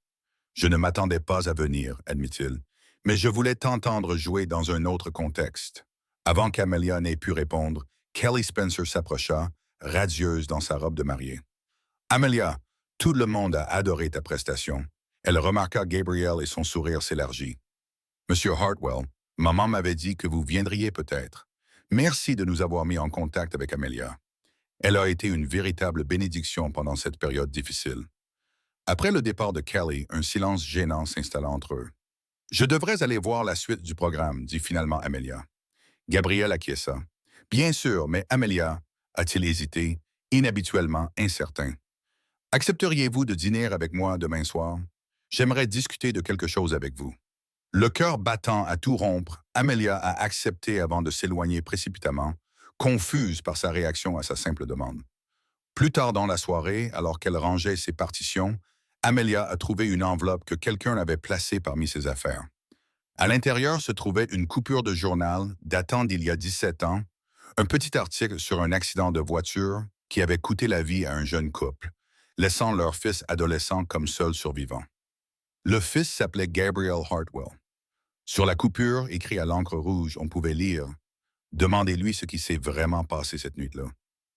Je ne m'attendais pas à venir, admit-il. Mais je voulais t'entendre jouer dans un autre contexte. Avant qu'Amelia n'ait pu répondre, Kelly Spencer s'approcha, radieuse dans sa robe de mariée. Amelia, tout le monde a adoré ta prestation. Elle remarqua Gabriel et son sourire s'élargit. Monsieur Hartwell, maman m'avait dit que vous viendriez peut-être. Merci de nous avoir mis en contact avec Amelia. Elle a été une véritable bénédiction pendant cette période difficile. Après le départ de Kelly, un silence gênant s'installa entre eux. Je devrais aller voir la suite du programme, dit finalement Amelia. Gabriel acquiesça. Bien sûr, mais Amelia, a-t-il hésité, inhabituellement incertain. Accepteriez-vous de dîner avec moi demain soir? J'aimerais discuter de quelque chose avec vous. Le cœur battant à tout rompre, Amelia a accepté avant de s'éloigner précipitamment, confuse par sa réaction à sa simple demande. Plus tard dans la soirée, alors qu'elle rangeait ses partitions, Amelia a trouvé une enveloppe que quelqu'un avait placée parmi ses affaires. À l'intérieur se trouvait une coupure de journal datant d'il y a 17 ans, un petit article sur un accident de voiture qui avait coûté la vie à un jeune couple, laissant leur fils adolescent comme seul survivant. Le fils s'appelait Gabriel Hartwell. Sur la coupure, écrit à l'encre rouge, on pouvait lire « Demandez-lui ce qui s'est vraiment passé cette nuit-là.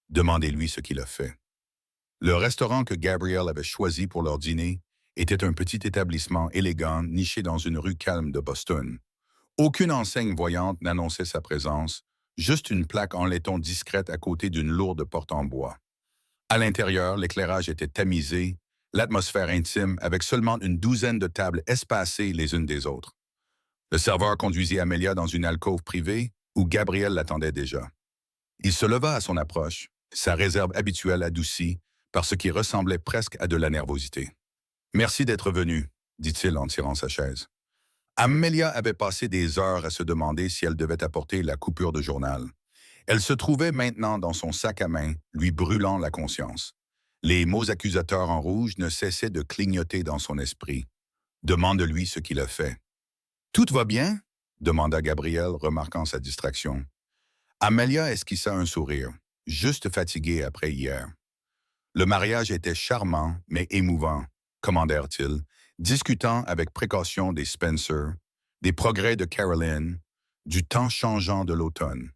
Demandez-lui ce qu'il a fait. » Le restaurant que Gabriel avait choisi pour leur dîner était un petit établissement élégant niché dans une rue calme de Boston. Aucune enseigne voyante n'annonçait sa présence, juste une plaque en laiton discrète à côté d'une lourde porte en bois. À l'intérieur, l'éclairage était tamisé, l'atmosphère intime avec seulement une douzaine de tables espacées les unes des autres. Le serveur conduisit Amelia dans une alcôve privée où Gabriel l'attendait déjà. Il se leva à son approche, sa réserve habituelle adoucie par ce qui ressemblait presque à de la nervosité. « Merci d'être venu, » dit-il en tirant sa chaise. Amelia avait passé des heures à se demander si elle devait apporter la coupure de journal. Elle se trouvait maintenant dans son sac à main, lui brûlant la conscience. Les mots accusateurs en rouge ne cessaient de clignoter dans son esprit. Demande-lui ce qu'il a fait. « Tout va bien? » demanda Gabriel, remarquant sa distraction. Amelia esquissa un sourire, juste fatiguée après hier. Le mariage était charmant, mais émouvant, commandèrent-ils, discutant avec précaution des Spencer, des progrès de Caroline, du temps changeant de l'automne.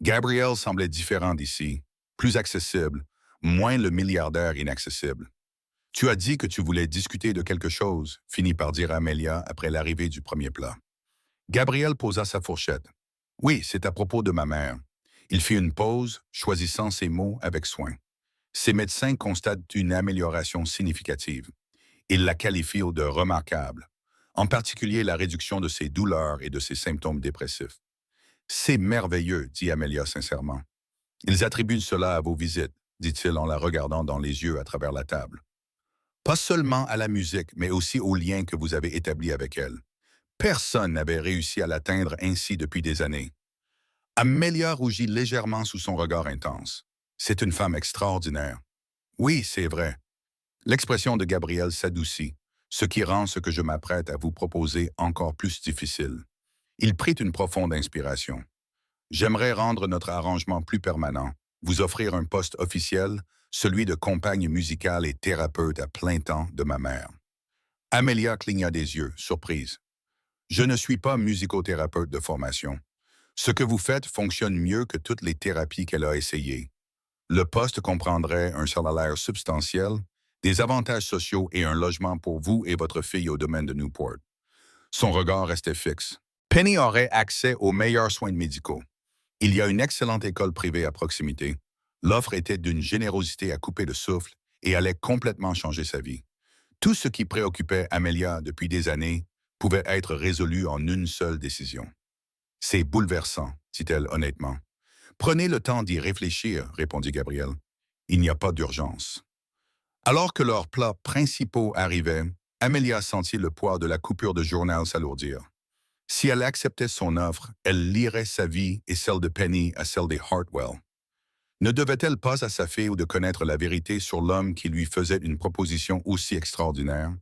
Gabriel semblait différent d'ici, plus accessible, moins le milliardaire inaccessible. « Tu as dit que tu voulais discuter de quelque chose, » finit par dire Amelia après l'arrivée du premier plat. Gabriel posa sa fourchette. « Oui, c'est à propos de ma mère. » Il fit une pause, choisissant ses mots avec soin. Ses médecins constatent une amélioration significative. Ils la qualifient de remarquable, en particulier la réduction de ses douleurs et de ses symptômes dépressifs. « C'est merveilleux, » dit Amelia sincèrement. « Ils attribuent cela à vos visites, » dit-il en la regardant dans les yeux à travers la table. « Pas seulement à la musique, mais aussi au lien que vous avez établi avec elle. Personne n'avait réussi à l'atteindre ainsi depuis des années. » Amelia rougit légèrement sous son regard intense. « C'est une femme extraordinaire. »« Oui, c'est vrai. » L'expression de Gabriel s'adoucit, ce qui rend ce que je m'apprête à vous proposer encore plus difficile. Il prit une profonde inspiration. « J'aimerais rendre notre arrangement plus permanent, vous offrir un poste officiel, celui de compagne musicale et thérapeute à plein temps de ma mère. » Amelia cligna des yeux, surprise. « Je ne suis pas musicothérapeute de formation. Ce que vous faites fonctionne mieux que toutes les thérapies qu'elle a essayées. Le poste comprendrait un salaire substantiel, des avantages sociaux et un logement pour vous et votre fille au domaine de Newport. » Son regard restait fixe. Penny aurait accès aux meilleurs soins médicaux. Il y a une excellente école privée à proximité. L'offre était d'une générosité à couper le souffle et allait complètement changer sa vie. Tout ce qui préoccupait Amelia depuis des années, pouvait être résolu en une seule décision. C'est bouleversant, dit-elle honnêtement. Prenez le temps d'y réfléchir, répondit Gabriel. Il n'y a pas d'urgence. Alors que leurs plats principaux arrivaient, Amelia sentit le poids de la coupure de journal s'alourdir. Si elle acceptait son offre, elle lierait sa vie et celle de Penny à celle des Hartwell. Ne devait-elle pas à sa fille de connaître la vérité sur l'homme qui lui faisait une proposition aussi extraordinaire?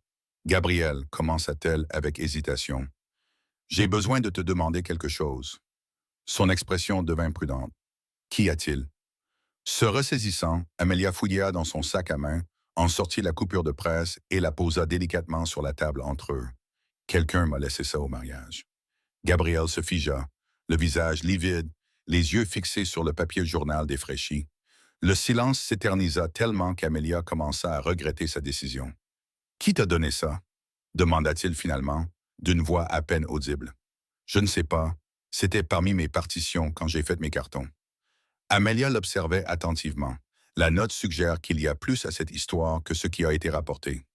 Gabrielle, commença-t-elle avec hésitation. J'ai besoin de te demander quelque chose. Son expression devint prudente. Qu'y a-t-il? Se ressaisissant, Amelia fouilla dans son sac à main, en sortit la coupure de presse et la posa délicatement sur la table entre eux. Quelqu'un m'a laissé ça au mariage. Gabriel se figea, le visage livide, les yeux fixés sur le papier journal défraîchi. Le silence s'éternisa tellement qu'Amelia commença à regretter sa décision. « Qui t'a donné ça? » demanda-t-il finalement, d'une voix à peine audible. « Je ne sais pas. C'était parmi mes partitions quand j'ai fait mes cartons. » Amelia l'observait attentivement. La note suggère qu'il y a plus à cette histoire que ce qui a été rapporté.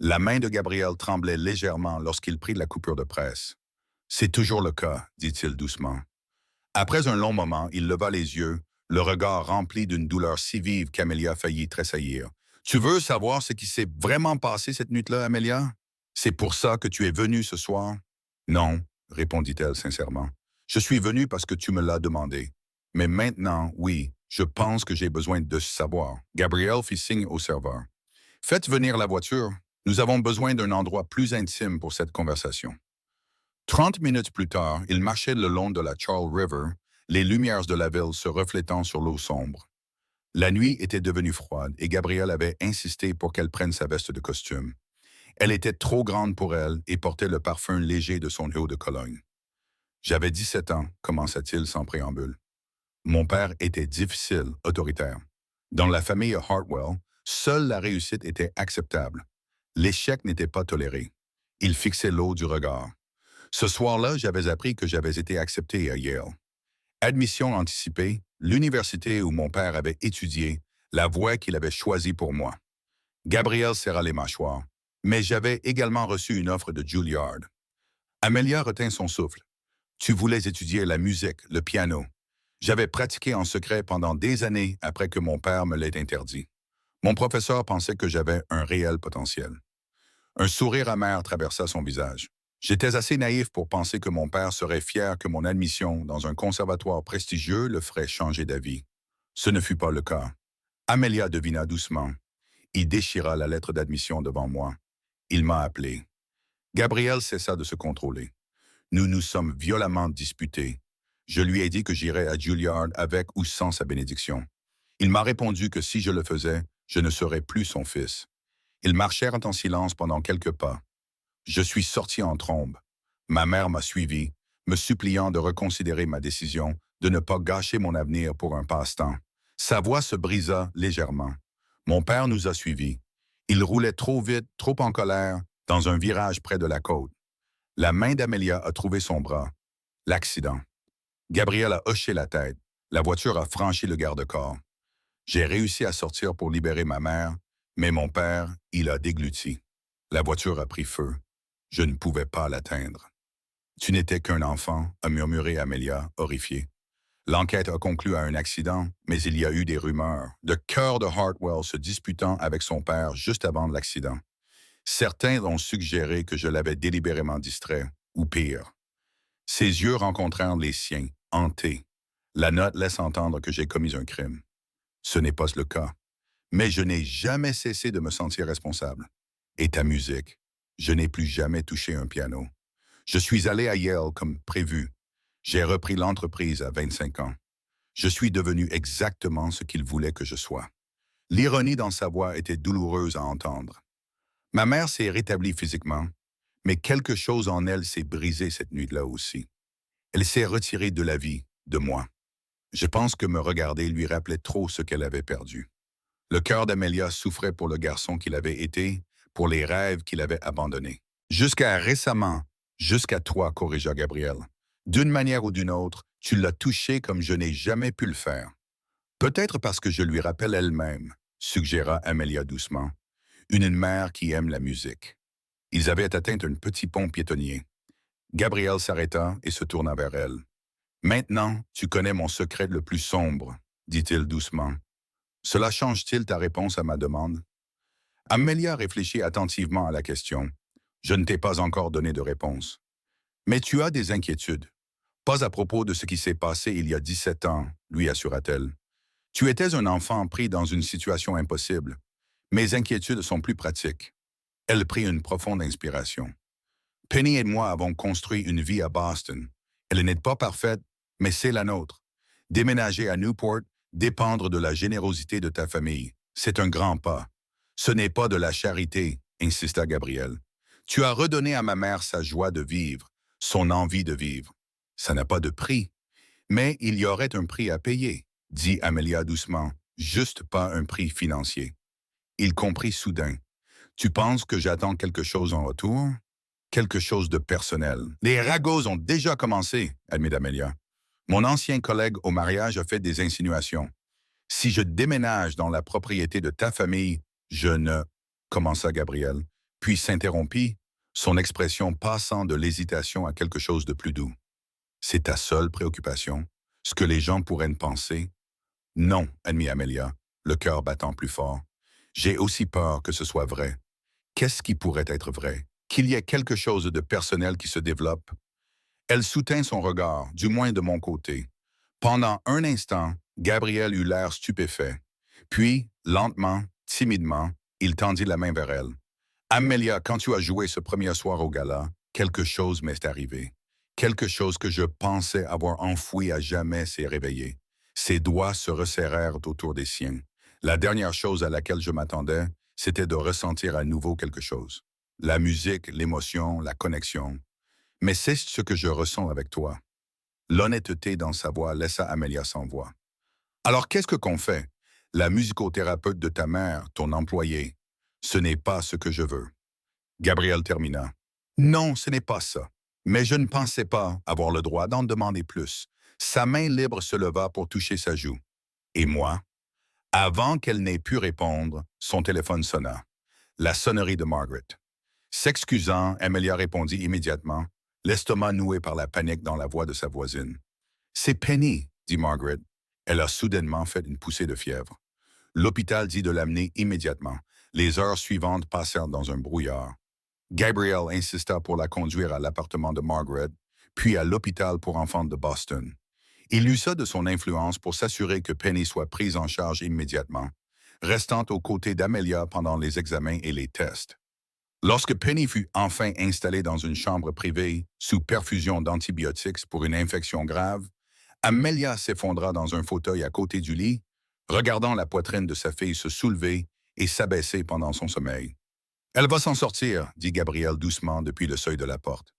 La main de Gabriel tremblait légèrement lorsqu'il prit la coupure de presse. « C'est toujours le cas, » dit-il doucement. Après un long moment, il leva les yeux, le regard rempli d'une douleur si vive qu'Amelia faillit tressaillir. « Tu veux savoir ce qui s'est vraiment passé cette nuit-là, Amelia? C'est pour ça que tu es venue ce soir? »« Non, » répondit-elle sincèrement. « Je suis venue parce que tu me l'as demandé. Mais maintenant, oui, je pense que j'ai besoin de savoir. » Gabriel fit signe au serveur. « Faites venir la voiture. Nous avons besoin d'un endroit plus intime pour cette conversation. » 30 minutes plus tard, ils marchaient le long de la Charles River, les lumières de la ville se reflétant sur l'eau sombre. La nuit était devenue froide et Gabriel avait insisté pour qu'elle prenne sa veste de costume. Elle était trop grande pour elle et portait le parfum léger de son eau de Cologne. « J'avais 17 ans, commença-t-il sans préambule. Mon père était difficile, autoritaire. Dans la famille Hartwell, seule la réussite était acceptable. L'échec n'était pas toléré. Il fixait l'eau du regard. Ce soir-là, j'avais appris que j'avais été accepté à Yale. Admission anticipée, l'université où mon père avait étudié, la voie qu'il avait choisie pour moi. Gabriel serra les mâchoires, mais j'avais également reçu une offre de Juilliard. Amelia retint son souffle. Tu voulais étudier la musique, le piano. J'avais pratiqué en secret pendant des années après que mon père me l'ait interdit. Mon professeur pensait que j'avais un réel potentiel. Un sourire amer traversa son visage. J'étais assez naïf pour penser que mon père serait fier que mon admission dans un conservatoire prestigieux le ferait changer d'avis. Ce ne fut pas le cas. Amelia devina doucement. Il déchira la lettre d'admission devant moi. Il m'a appelé. Gabriel cessa de se contrôler. Nous nous sommes violemment disputés. Je lui ai dit que j'irais à Juilliard avec ou sans sa bénédiction. Il m'a répondu que si je le faisais, je ne serais plus son fils. Ils marchèrent en silence pendant quelques pas. Je suis sorti en trombe. Ma mère m'a suivi, me suppliant de reconsidérer ma décision, de ne pas gâcher mon avenir pour un passe-temps. Sa voix se brisa légèrement. Mon père nous a suivis. Il roulait trop vite, trop en colère, dans un virage près de la côte. La main d'Amelia a trouvé son bras. L'accident. Gabriel a hoché la tête. La voiture a franchi le garde-corps. J'ai réussi à sortir pour libérer ma mère, mais mon père, il a dégluti. La voiture a pris feu. Je ne pouvais pas l'atteindre. « Tu n'étais qu'un enfant », a murmuré Amelia, horrifiée. L'enquête a conclu à un accident, mais il y a eu des rumeurs. Le cœur de Hartwell se disputant avec son père juste avant l'accident. Certains ont suggéré que je l'avais délibérément distrait, ou pire. Ses yeux rencontrèrent les siens, hantés. La note laisse entendre que j'ai commis un crime. Ce n'est pas le cas. Mais je n'ai jamais cessé de me sentir responsable. Et ta musique. Je n'ai plus jamais touché un piano. Je suis allé à Yale comme prévu. J'ai repris l'entreprise à 25 ans. Je suis devenu exactement ce qu'il voulait que je sois. L'ironie dans sa voix était douloureuse à entendre. Ma mère s'est rétablie physiquement, mais quelque chose en elle s'est brisé cette nuit-là aussi. Elle s'est retirée de la vie, de moi. Je pense que me regarder lui rappelait trop ce qu'elle avait perdu. Le cœur d'Amelia souffrait pour le garçon qu'il avait été, pour les rêves qu'il avait abandonnés. Jusqu'à récemment, jusqu'à toi, corrigea Gabriel. D'une manière ou d'une autre, tu l'as touché comme je n'ai jamais pu le faire. Peut-être parce que je lui rappelle elle-même, suggéra Amelia doucement, une mère qui aime la musique. Ils avaient atteint un petit pont piétonnier. Gabrielle s'arrêta et se tourna vers elle. Maintenant, tu connais mon secret le plus sombre, dit-il doucement. Cela change-t-il ta réponse à ma demande? Amelia réfléchit attentivement à la question. Je ne t'ai pas encore donné de réponse. Mais tu as des inquiétudes. Pas à propos de ce qui s'est passé il y a 17 ans, lui assura-t-elle. Tu étais un enfant pris dans une situation impossible. Mes inquiétudes sont plus pratiques. Elle prit une profonde inspiration. Penny et moi avons construit une vie à Boston. Elle n'est pas parfaite, mais c'est la nôtre. Déménager à Newport, dépendre de la générosité de ta famille, c'est un grand pas. Ce n'est pas de la charité, insista Gabriel. Tu as redonné à ma mère sa joie de vivre, son envie de vivre. Ça n'a pas de prix, mais il y aurait un prix à payer, dit Amelia doucement, juste pas un prix financier. Il comprit soudain. Tu penses que j'attends quelque chose en retour? Quelque chose de personnel. Les ragots ont déjà commencé, admet Amelia. Mon ancien collègue au mariage a fait des insinuations. Si je déménage dans la propriété de ta famille, je ne... commença Gabriel, puis s'interrompit, son expression passant de l'hésitation à quelque chose de plus doux. C'est ta seule préoccupation? Ce que les gens pourraient penser? Non, admit Amelia, le cœur battant plus fort. J'ai aussi peur que ce soit vrai. Qu'est-ce qui pourrait être vrai? Qu'il y ait quelque chose de personnel qui se développe? Elle soutint son regard, du moins de mon côté. Pendant un instant, Gabriel eut l'air stupéfait. Puis, lentement, timidement, il tendit la main vers elle. Amelia, quand tu as joué ce premier soir au gala, quelque chose m'est arrivé. Quelque chose que je pensais avoir enfoui à jamais s'est réveillé. Ses doigts se resserrèrent autour des siens. La dernière chose à laquelle je m'attendais, c'était de ressentir à nouveau quelque chose. La musique, l'émotion, la connexion. Mais c'est ce que je ressens avec toi. L'honnêteté dans sa voix laissa Amelia sans voix. Alors qu'est-ce qu'on fait? La musicothérapeute de ta mère, ton employé. Ce n'est pas ce que je veux. Gabriel termina. Non, ce n'est pas ça. Mais je ne pensais pas avoir le droit d'en demander plus. Sa main libre se leva pour toucher sa joue. Et moi? Avant qu'elle n'ait pu répondre, son téléphone sonna. La sonnerie de Margaret. S'excusant, Amelia répondit immédiatement, l'estomac noué par la panique dans la voix de sa voisine. C'est Penny, dit Margaret. Elle a soudainement fait une poussée de fièvre. L'hôpital dit de l'amener immédiatement. Les heures suivantes passèrent dans un brouillard. Gabriel insista pour la conduire à l'appartement de Margaret, puis à l'hôpital pour enfants de Boston. Il usa de son influence pour s'assurer que Penny soit prise en charge immédiatement, restant aux côtés d'Amelia pendant les examens et les tests. Lorsque Penny fut enfin installée dans une chambre privée sous perfusion d'antibiotiques pour une infection grave, Amelia s'effondra dans un fauteuil à côté du lit, regardant la poitrine de sa fille se soulever et s'abaisser pendant son sommeil. Elle va s'en sortir, dit Gabriel doucement depuis le seuil de la porte.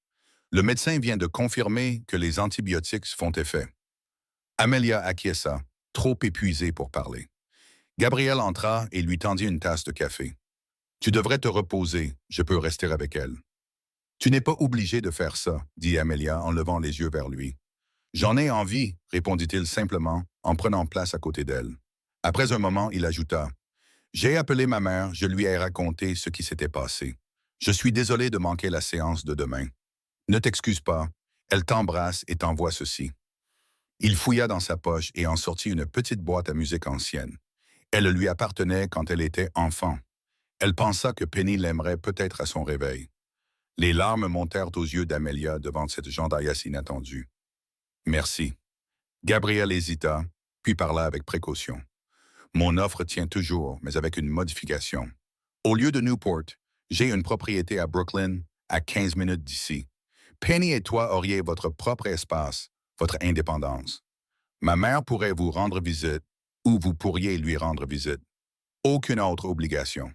Le médecin vient de confirmer que les antibiotiques font effet. Amelia acquiesça, trop épuisée pour parler. Gabriel entra et lui tendit une tasse de café. Tu devrais te reposer, je peux rester avec elle. Tu n'es pas obligé de faire ça, dit Amelia en levant les yeux vers lui. J'en ai envie, répondit-il simplement en prenant place à côté d'elle. Après un moment, il ajouta. J'ai appelé ma mère, je lui ai raconté ce qui s'était passé. Je suis désolé de manquer la séance de demain. Ne t'excuse pas, elle t'embrasse et t'envoie ceci. Il fouilla dans sa poche et en sortit une petite boîte à musique ancienne. Elle lui appartenait quand elle était enfant. Elle pensa que Penny l'aimerait peut-être à son réveil. Les larmes montèrent aux yeux d'Amelia devant cette gentillesse inattendue. Merci. Gabriel hésita, puis parla avec précaution. Mon offre tient toujours, mais avec une modification. Au lieu de Newport, j'ai une propriété à Brooklyn, à 15 minutes d'ici. Penny et toi auriez votre propre espace, votre indépendance. Ma mère pourrait vous rendre visite, ou vous pourriez lui rendre visite. Aucune autre obligation.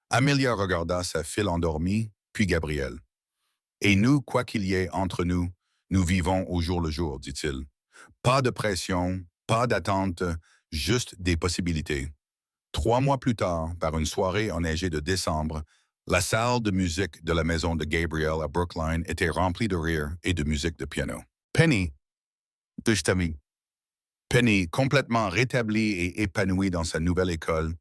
Amelia regarda sa fille endormie, puis Gabriel. Et nous, quoi qu'il y ait entre nous, nous vivons au jour le jour, dit-il. Pas de pression, pas d'attente, juste des possibilités. 3 mois plus tard, par une soirée enneigée de décembre, la salle de musique de la maison de Gabriel à Brookline était remplie de rire et de musique de piano. Penny, Penny, complètement rétablie et épanouie dans sa nouvelle école,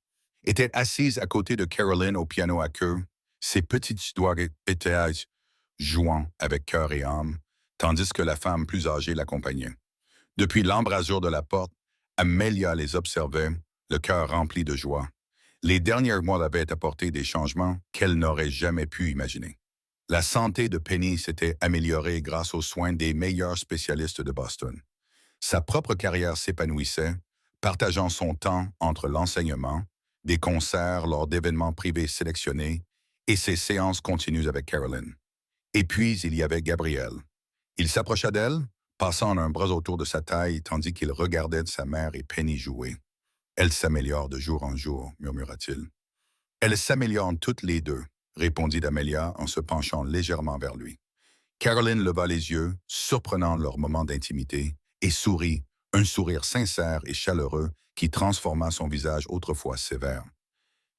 était assise à côté de Caroline au piano à queue. Ses petites doigts étaient jouant avec cœur et âme, tandis que la femme plus âgée l'accompagnait. Depuis l'embrasure de la porte, Amelia les observait, le cœur rempli de joie. Les derniers mois avaient apporté des changements qu'elle n'aurait jamais pu imaginer. La santé de Penny s'était améliorée grâce aux soins des meilleurs spécialistes de Boston. Sa propre carrière s'épanouissait, partageant son temps entre l'enseignement, des concerts lors d'événements privés sélectionnés et ses séances continues avec Caroline. Et puis, il y avait Gabriel. Il s'approcha d'elle, passant un bras autour de sa taille tandis qu'il regardait sa mère et Penny jouer. Elle s'améliore de jour en jour, murmura-t-il. Elles s'améliorent toutes les deux, répondit Amelia en se penchant légèrement vers lui. Caroline leva les yeux, surprenant leur moment d'intimité, et sourit, un sourire sincère et chaleureux qui transforma son visage autrefois sévère.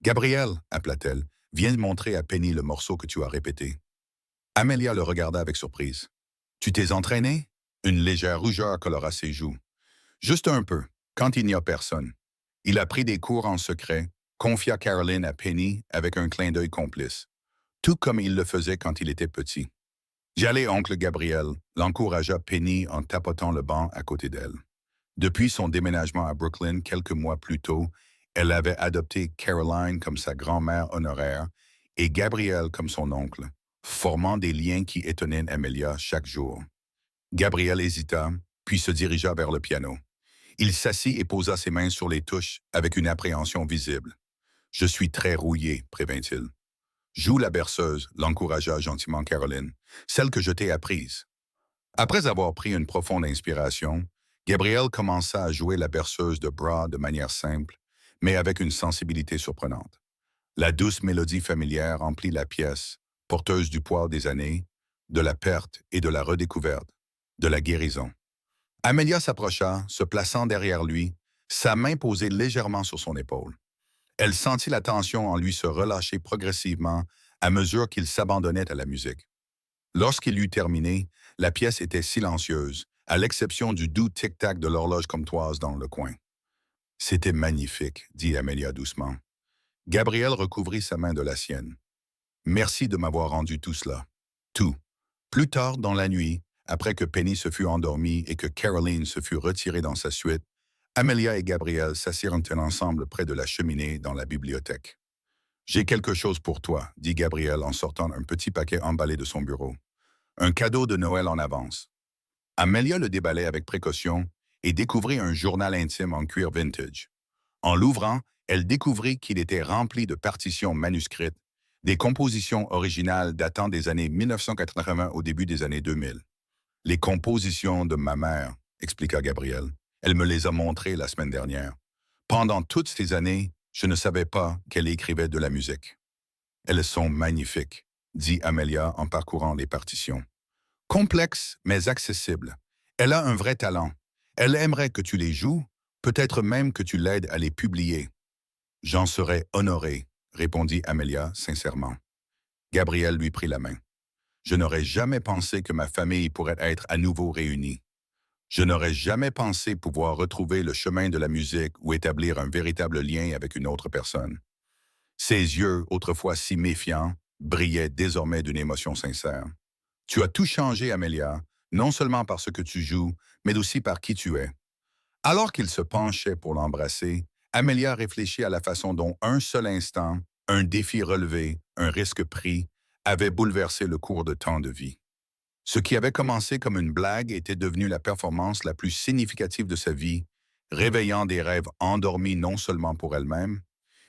Gabriel, appela-t-elle, viens de montrer à Penny le morceau que tu as répété. Amelia le regarda avec surprise. Tu t'es entraîné? Une légère rougeur colora ses joues. Juste un peu, quand il n'y a personne. Il a pris des cours en secret, confia Caroline à Penny avec un clin d'œil complice, tout comme il le faisait quand il était petit. J'allais, oncle Gabriel, l'encouragea Penny en tapotant le banc à côté d'elle. Depuis son déménagement à Brooklyn quelques mois plus tôt, elle avait adopté Caroline comme sa grand-mère honoraire et Gabriel comme son oncle, formant des liens qui étonnaient Amelia chaque jour. Gabriel hésita, puis se dirigea vers le piano. Il s'assit et posa ses mains sur les touches avec une appréhension visible. « Je suis très rouillé, prévint-il. Joue la berceuse, l'encouragea gentiment Caroline, celle que je t'ai apprise. Après avoir pris une profonde inspiration, Gabriel commença à jouer la berceuse de bras de manière simple, mais avec une sensibilité surprenante. La douce mélodie familière remplit la pièce, porteuse du poids des années, de la perte et de la redécouverte, de la guérison. Amelia s'approcha, se plaçant derrière lui, sa main posée légèrement sur son épaule. Elle sentit la tension en lui se relâcher progressivement à mesure qu'il s'abandonnait à la musique. Lorsqu'il eut terminé, la pièce était silencieuse, à l'exception du doux tic-tac de l'horloge comtoise dans le coin. « C'était magnifique, dit Amelia doucement. Gabriel recouvrit sa main de la sienne. « Merci de m'avoir rendu tout cela. Tout. » Plus tard dans la nuit, après que Penny se fut endormie et que Caroline se fut retirée dans sa suite, Amelia et Gabriel s'assirent ensemble près de la cheminée dans la bibliothèque. « J'ai quelque chose pour toi, dit Gabriel en sortant un petit paquet emballé de son bureau. Un cadeau de Noël en avance. » Amelia le déballait avec précaution et découvrit un journal intime en cuir vintage. En l'ouvrant, elle découvrit qu'il était rempli de partitions manuscrites, des compositions originales datant des années 1980 au début des années 2000. « Les compositions de ma mère, expliqua Gabriel. Elle me les a montrées la semaine dernière. Pendant toutes ces années, je ne savais pas qu'elle écrivait de la musique. Elles sont magnifiques, dit Amelia en parcourant les partitions. Complexes, mais accessibles. Elle a un vrai talent. Elle aimerait que tu les joues, peut-être même que tu l'aides à les publier. J'en serais honoré, répondit Amelia sincèrement. Gabriel lui prit la main. Je n'aurais jamais pensé que ma famille pourrait être à nouveau réunie. Je n'aurais jamais pensé pouvoir retrouver le chemin de la musique ou établir un véritable lien avec une autre personne. Ses yeux, autrefois si méfiants, brillaient désormais d'une émotion sincère. Tu as tout changé, Amelia, non seulement par ce que tu joues, mais aussi par qui tu es. Alors qu'il se penchait pour l'embrasser, Amelia réfléchit à la façon dont un seul instant, un défi relevé, un risque pris, avait bouleversé le cours de tant de vie. Ce qui avait commencé comme une blague était devenu la performance la plus significative de sa vie, réveillant des rêves endormis non seulement pour elle-même,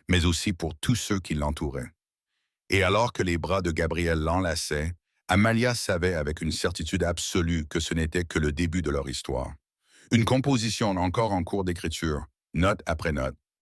mais aussi pour tous ceux qui l'entouraient. Et alors que les bras de Gabriel l'enlaçaient, Amalia savait avec une certitude absolue que ce n'était que le début de leur histoire. Une composition encore en cours d'écriture, note après note,